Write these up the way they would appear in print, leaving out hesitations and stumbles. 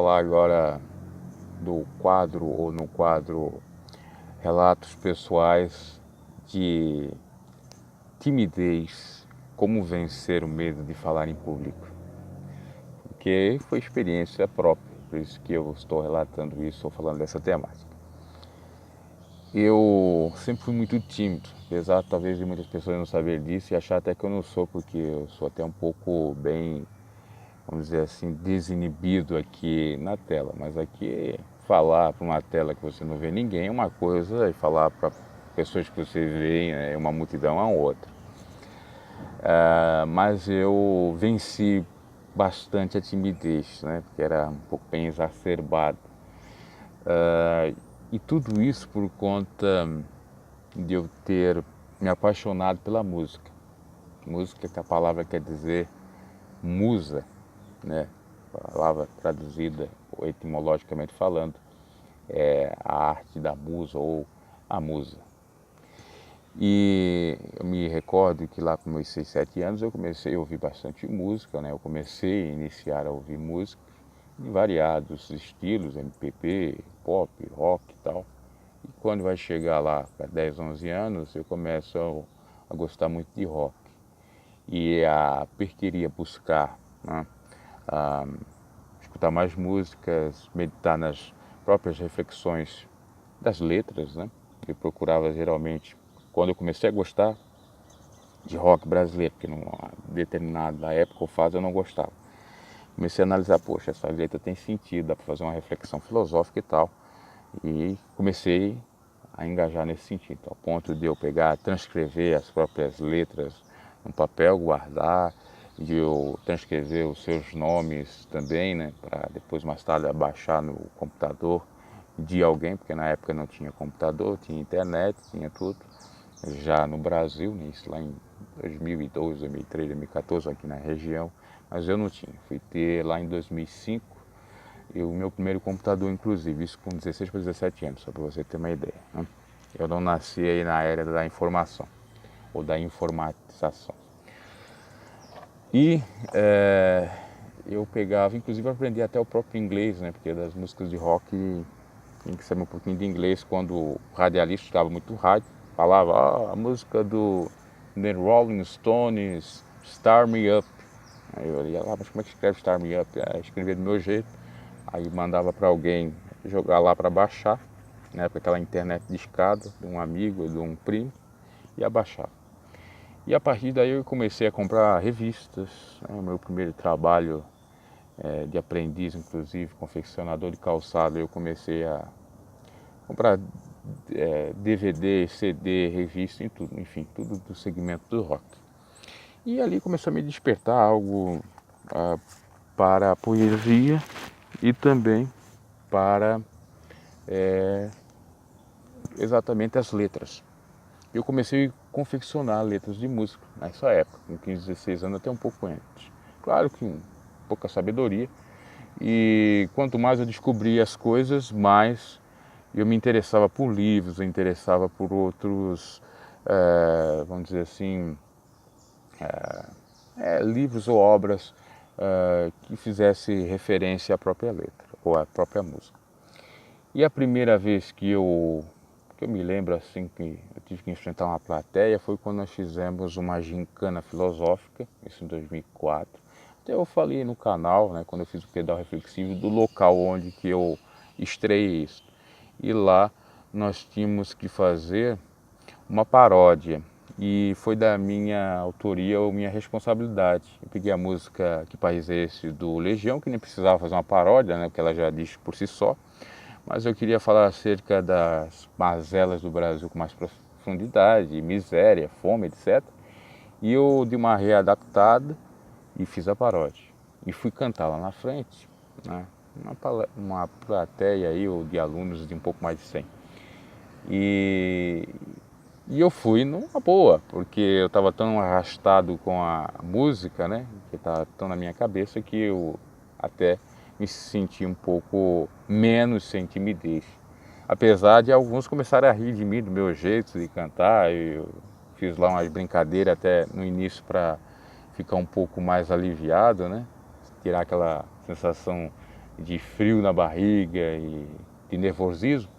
Falar agora do quadro ou no quadro Relatos Pessoais de Timidez, como vencer o medo de falar em público, porque foi experiência própria, por isso que eu estou relatando isso ou falando dessa temática. Eu sempre fui muito tímido, apesar talvez de muitas pessoas não saber disso e achar até que eu não sou, porque eu sou até um pouco bem, vamos dizer assim, desinibido aqui na tela, mas aqui falar para uma tela que você não vê ninguém é uma coisa e falar para pessoas que você vê, né, uma multidão é outra. Mas eu venci bastante a timidez, né, porque era um pouco bem exacerbado. E tudo isso por conta de eu ter me apaixonado pela música. Música, que a palavra quer dizer musa, né? A palavra traduzida etimologicamente falando é a arte da musa ou a musa. E eu me recordo que lá com meus 6, 7 anos eu comecei a ouvir bastante música, né? Eu comecei a iniciar a ouvir música em variados estilos, MPB, pop, rock e tal. E quando vai chegar lá para 10, 11 anos, eu começo a gostar muito de rock. E a queria buscar, né, escutar mais músicas, meditar nas próprias reflexões das letras, né? Eu procurava geralmente, quando eu comecei a gostar de rock brasileiro, porque numa determinada época ou fase eu não gostava. Comecei a analisar, poxa, essa letra tem sentido, dá para fazer uma reflexão filosófica e tal. E comecei a engajar nesse sentido, ao ponto de eu pegar, transcrever as próprias letras no papel, guardar, de eu transcrever os seus nomes também, né, para depois mais tarde abaixar no computador de alguém, porque na época não tinha computador, tinha internet, tinha tudo, já no Brasil, né, isso lá em 2012, 2013, 2014, aqui na região, mas eu não tinha, fui ter lá em 2005, e o meu primeiro computador, inclusive, isso com 16 para 17 anos, só para você ter uma ideia, né? Eu não nasci aí na era da informação, ou da informatização. E eu pegava, inclusive aprendi até o próprio inglês, né? Porque das músicas de rock tinha que saber um pouquinho de inglês quando o radialista estava muito rádio, falava a música do The Rolling Stones, Start Me Up. Aí eu ia lá, mas como é que escreve Start Me Up? Aí escrevia do meu jeito, aí mandava para alguém jogar lá para baixar, né? Porque aquela internet de escada, de um amigo, de um primo, e abaixava. E a partir daí eu comecei a comprar revistas, né? O meu primeiro trabalho de aprendiz, inclusive, confeccionador de calçado, eu comecei a comprar DVD, CD, revista, em tudo, enfim, tudo do segmento do rock. E ali começou a me despertar algo para a poesia e também para exatamente as letras. Eu comecei a confeccionar letras de música nessa época, com 15, 16 anos, até um pouco antes. Claro que com pouca sabedoria. E quanto mais eu descobria as coisas, mais eu me interessava por livros, eu me interessava por outros, vamos dizer assim, livros ou obras que fizesse referência à própria letra ou à própria música. E a primeira vez que eu me lembro assim que eu tive que enfrentar uma plateia foi quando nós fizemos uma gincana filosófica, isso em 2004. Até eu falei no canal, né, quando eu fiz o pedal reflexivo, do local onde que eu estreiei isso. E lá nós tínhamos que fazer uma paródia e foi da minha autoria ou minha responsabilidade. Eu peguei a música Que País é Esse do Legião, que nem precisava fazer uma paródia, né, porque ela já diz por si só. Mas eu queria falar acerca das mazelas do Brasil com mais profundidade, miséria, fome, etc. E eu dei uma readaptada e fiz a paródia. E fui cantar lá na frente, né? Uma plateia aí, ou de alunos de um pouco mais de 100. E eu fui numa boa, porque eu estava tão arrastado com a música, né? Que estava tão na minha cabeça que eu até me senti um pouco menos sem timidez. Apesar de alguns começarem a rir de mim, do meu jeito de cantar, eu fiz lá umas brincadeiras até no início para ficar um pouco mais aliviado, né? Tirar aquela sensação de frio na barriga e de nervosismo,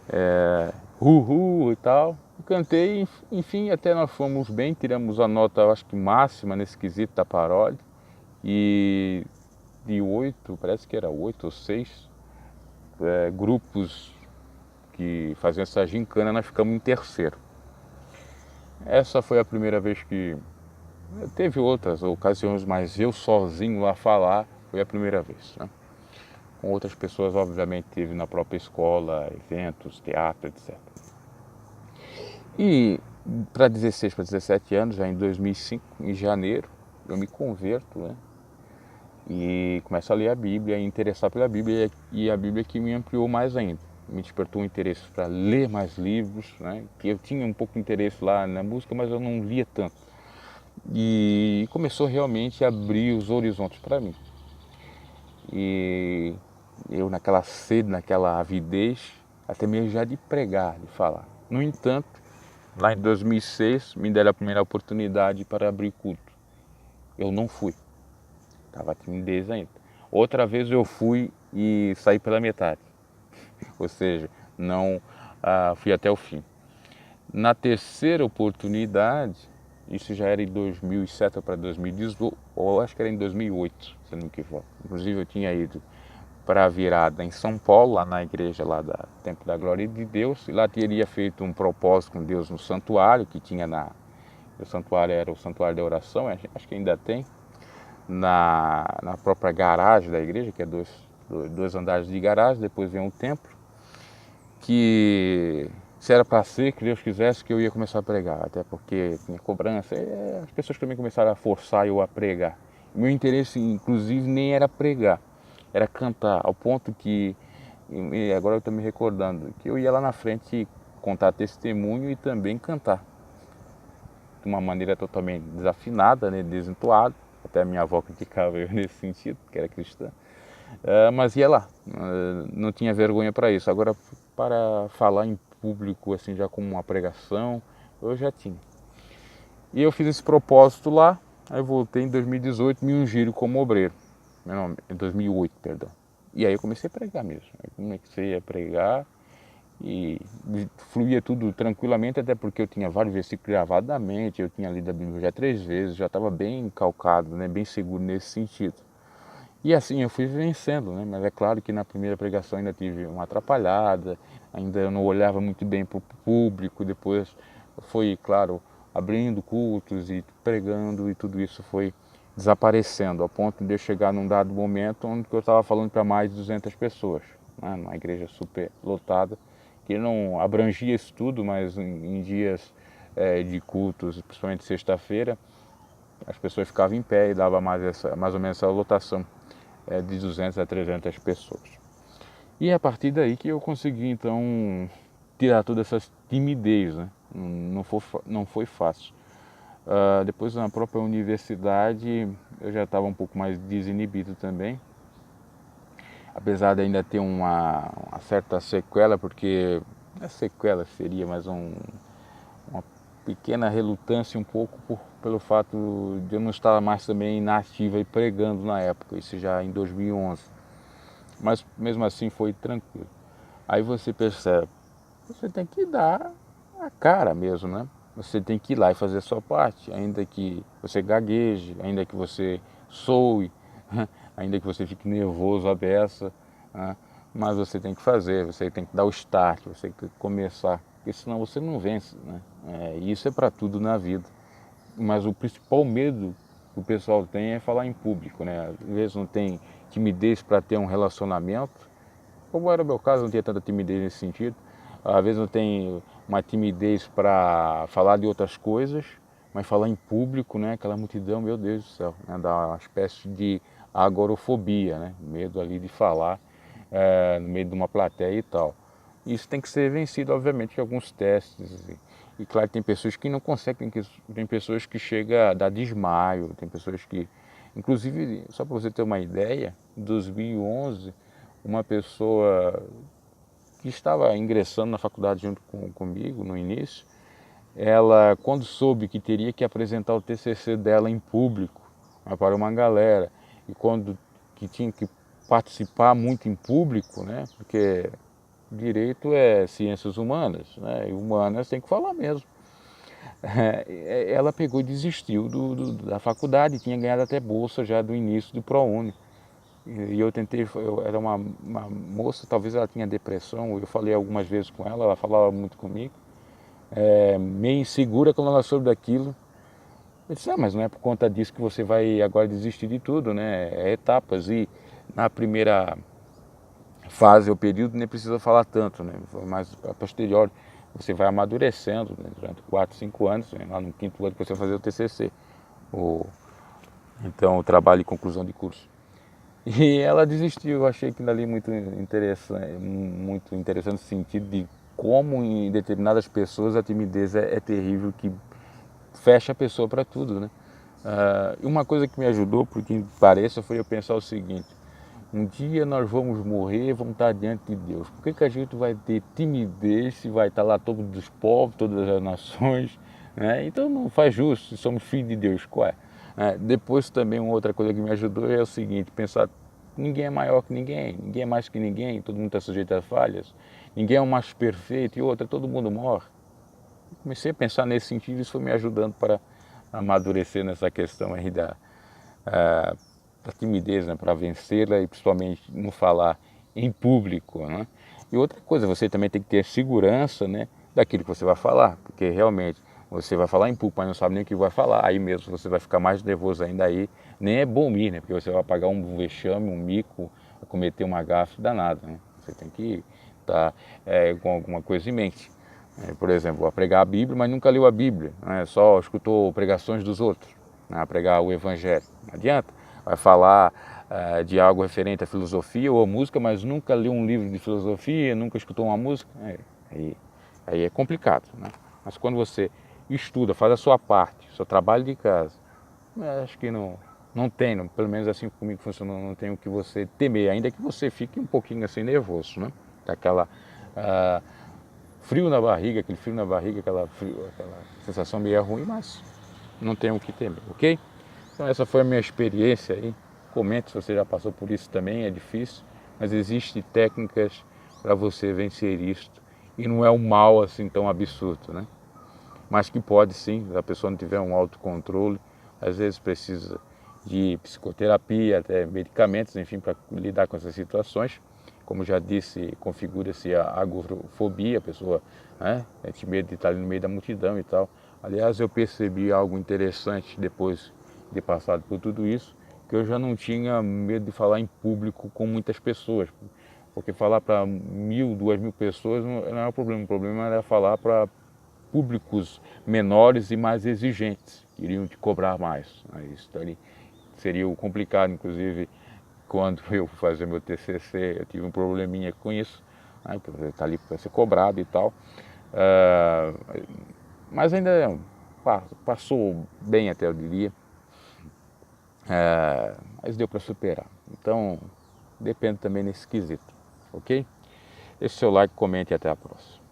e tal. Cantei, enfim, até nós fomos bem, tiramos a nota, eu acho que máxima nesse quesito da paródia. E de 8, parece que era 8 ou 6 grupos que faziam essa gincana, nós ficamos em terceiro. Essa foi a primeira vez que... Teve outras ocasiões, mas eu sozinho lá falar foi a primeira vez, né? Com outras pessoas, obviamente, teve na própria escola, eventos, teatro, etc. E para 16 para 17 anos, já em 2005, em janeiro, eu me converto, né? E começo a ler a Bíblia, a interessar pela Bíblia, e a Bíblia que me ampliou mais ainda. Me despertou um interesse para ler mais livros, né? Que eu tinha um pouco de interesse lá na música, mas eu não lia tanto. E começou realmente a abrir os horizontes para mim. E eu naquela sede, naquela avidez, até mesmo já de pregar, de falar. No entanto, lá em 2006, me deram a primeira oportunidade para abrir culto. Eu não fui, estava timidez ainda. Outra vez eu fui e saí pela metade, ou seja, não fui até o fim. Na terceira oportunidade, isso já era em 2007 para 2018, ou acho que era em 2008, se não me equivoco. Inclusive eu tinha ido para a virada em São Paulo, lá na igreja lá da Templo da Glória de Deus, e lá teria feito um propósito com Deus no santuário, que tinha o santuário era o santuário da oração, acho que ainda tem, na própria garagem da igreja, que é dois andares de garagem, depois vem um templo, que se era para ser, que Deus quisesse, que eu ia começar a pregar, até porque tinha cobrança, as pessoas também começaram a forçar eu a pregar. Meu interesse, inclusive, nem era pregar, era cantar, ao ponto que, e agora eu estou me recordando, que eu ia lá na frente contar testemunho e também cantar, de uma maneira totalmente desafinada, né, desentoada, até a minha avó criticava eu nesse sentido, que era cristã, mas ia lá, não tinha vergonha para isso. Agora, para falar em público, assim, já como uma pregação, eu já tinha. E eu fiz esse propósito lá, aí voltei em 2018, me ungiram como obreiro. Não, em 2008, perdão. E aí eu comecei a pregar mesmo. Aí comecei a pregar e fluía tudo tranquilamente, até porque eu tinha vários versículos gravados na mente, eu tinha lido a Bíblia já 3 vezes, já estava bem calcado, né, bem seguro nesse sentido. E assim eu fui vencendo, né? Mas é claro que na primeira pregação ainda tive uma atrapalhada, ainda eu não olhava muito bem para o público, depois foi, claro, abrindo cultos e pregando, e tudo isso foi desaparecendo, ao ponto de eu chegar num dado momento onde eu estava falando para mais de 200 pessoas, né? Numa igreja super lotada, que não abrangia isso tudo, mas em dias de cultos, principalmente sexta-feira, as pessoas ficavam em pé e dava mais ou menos essa lotação de 200 a 300 pessoas. E é a partir daí que eu consegui, então, tirar toda essa timidez, né? Não foi fácil. Depois, na própria universidade, eu já estava um pouco mais desinibido também, apesar de ainda ter uma certa sequela, porque a sequela seria mais uma pequena relutância um pouco pelo fato de eu não estar mais também na ativa e pregando na época, isso já em 2011. Mas mesmo assim foi tranquilo. Aí você percebe, você tem que dar a cara mesmo, né? Você tem que ir lá e fazer a sua parte, ainda que você gagueje, ainda que você soe, ainda que você fique nervoso à beça, né? Mas você tem que fazer, você tem que dar o start, você tem que começar, porque senão você não vence, né? Isso é para tudo na vida. Mas o principal medo que o pessoal tem é falar em público, né? Às vezes não tem timidez para ter um relacionamento, como era o meu caso, não tinha tanta timidez nesse sentido. Às vezes não tem uma timidez para falar de outras coisas, mas falar em público, né? Aquela multidão, meu Deus do céu, né? Dá uma espécie de agorofobia, né? Medo ali de falar no meio de uma plateia e tal. Isso tem que ser vencido, obviamente, em alguns testes. E claro, tem pessoas que não conseguem, tem pessoas que chegam a dar desmaio, tem pessoas que... Inclusive, só para você ter uma ideia, em 2011, uma pessoa que estava ingressando na faculdade junto comigo no início, ela, quando soube que teria que apresentar o TCC dela em público, para uma galera, e quando que tinha que participar muito em público, né? Porque direito é ciências humanas, né? E humanas tem que falar mesmo. Ela pegou e desistiu da faculdade, tinha ganhado até bolsa já do início do ProUni. E eu tentei, era uma moça, talvez ela tinha depressão, eu falei algumas vezes com ela falava muito comigo, meio insegura quando ela soube daquilo. Eu disse, mas não é por conta disso que você vai agora desistir de tudo, né? É etapas, e na primeira fase ou período nem precisa falar tanto, né? Mas a posteriori você vai amadurecendo, né? Durante 4, 5 anos, né? Lá no quinto ano que você vai fazer o TCC, então o trabalho de conclusão de curso. E ela desistiu, eu achei aquilo ali muito interessante no sentido de como em determinadas pessoas a timidez é terrível, que fecha a pessoa para tudo, né? Uma coisa que me ajudou, por que pareça, foi eu pensar o seguinte: um dia nós vamos morrer, vamos estar diante de Deus. Por que a gente vai ter timidez se vai estar lá todos os povos, todas as nações, né? Então não faz justo, se somos filhos de Deus, qual é? Depois também uma outra coisa que me ajudou é o seguinte: pensar, ninguém é maior que ninguém, ninguém é mais que ninguém, todo mundo está sujeito a falhas, ninguém é o mais perfeito, e outra, todo mundo morre. Comecei a pensar nesse sentido, isso foi me ajudando para amadurecer nessa questão aí da timidez, né, para vencê-la, e principalmente não falar em público, né? E outra coisa, você também tem que ter segurança, né, daquilo que você vai falar, porque realmente você vai falar em público, mas não sabe nem o que vai falar, aí mesmo você vai ficar mais nervoso ainda, aí nem é bom ir, né, porque você vai pagar um vexame, um mico, cometer uma gafe danada, né? Você tem que estar com alguma coisa em mente. Por exemplo, vai pregar a Bíblia, mas nunca leu a Bíblia, né? Só escutou pregações dos outros, né? Pregar o Evangelho. Não adianta. Vai falar de algo referente à filosofia ou à música, mas nunca leu um livro de filosofia, nunca escutou uma música. Aí é complicado, né? Mas quando você estuda, faz a sua parte, seu trabalho de casa, acho que não tem, pelo menos assim comigo funciona, não tem o que você temer, ainda que você fique um pouquinho assim nervoso, né? Aquela frio na barriga, aquele frio na barriga, aquela sensação meio ruim, mas não tem o que temer, ok? Então essa foi a minha experiência aí. Comente se você já passou por isso também, é difícil, mas existem técnicas para você vencer isto, e não é um mal assim tão absurdo, né? Mas que pode sim, se a pessoa não tiver um autocontrole, às vezes precisa de psicoterapia, até medicamentos, enfim, para lidar com essas situações. Como já disse, configura-se a agorafobia, a pessoa, né, tem medo de estar ali no meio da multidão e tal. Aliás, eu percebi algo interessante depois de passar por tudo isso, que eu já não tinha medo de falar em público com muitas pessoas, porque falar para 1.000, 2.000 pessoas não era o problema era falar para públicos menores e mais exigentes, que iriam te cobrar mais. Isso ali seria o complicado, inclusive quando eu fui fazer meu TCC, eu tive um probleminha com isso, né, porque você está ali para ser cobrado e tal, mas ainda passou bem até, eu diria, mas deu para superar. Então, depende também nesse quesito, ok? Deixe seu like, comente e até a próxima.